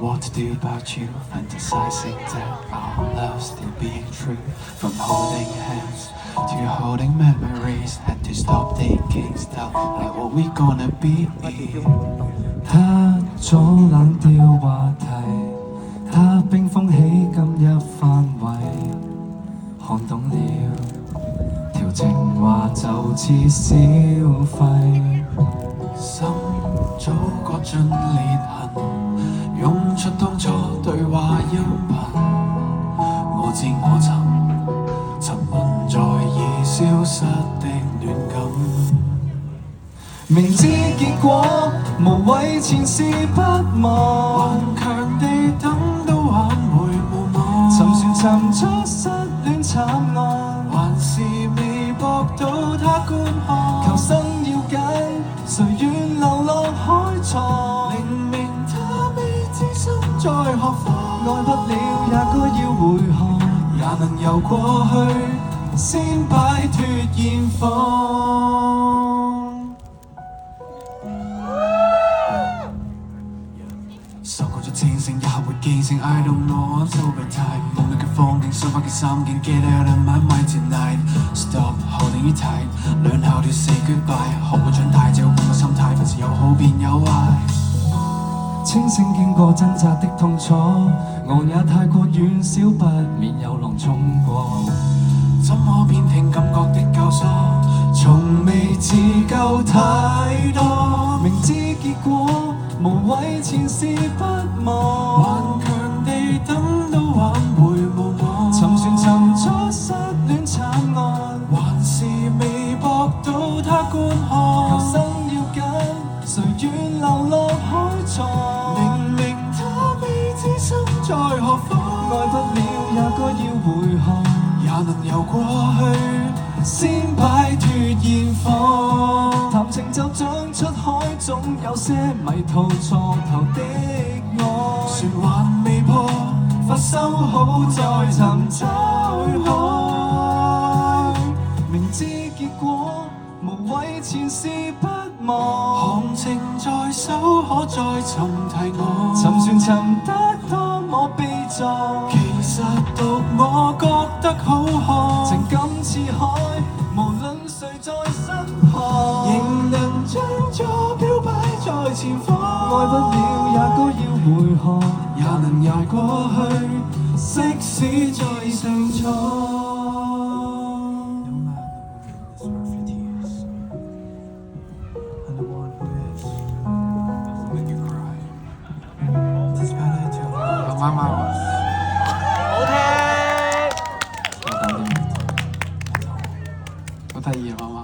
what to do about you, fantasizing that our love still being true. From holding hands to holding memories, had to stop thinking stuff like what we gonna be. 他阻冷掉話題，他冰封起今日範圍，看懂了條情話就似消費。心早割盡裂痕，湧出當初對話音頻。我知我沉淪在已消失的戀感。明知結果無謂前事不忘，頑強地等到挽回無望。沉船沉出失戀慘案，還是未博到他觀看。求生要緊，誰願流落海床？明明他未知心在何方，愛不了也該要回航，也能由過去先擺脱現況。受過咗戰勝也會記性 I don't know I'm so bad type 夢裏嘅風景想法嘅心境 Get out of my mind tonight Stop holding you tight Learn how to say goodbye 學會長大就換個心態凡事有好便有壞清醒經過掙扎的痛楚，我也太過遠小，不免有浪衝過。怎麼偏聽感覺的教唆從未自救太多明知結果無謂前事不忘，頑強地等到挽回無望沉船沉出失戀慘案，還是未博到他觀看求生要緊，誰願流落海床？明明他未知心在何方，愛不了也該要回航，也能由過去先擺脱現況。談情就像出海，總有些迷途錯頭的我。船還未破，發收好再尋找海。明知結果無謂前事不忘，行程在手，可再尋提我。沉船沉得多麼悲壯，其實獨我覺得好看，情感似海，無論誰在身旁，仍能將座標擺在前方。愛不了也該要回航，也能捱過去，即使再上錯。媽媽，好聽，好得意啊，媽媽。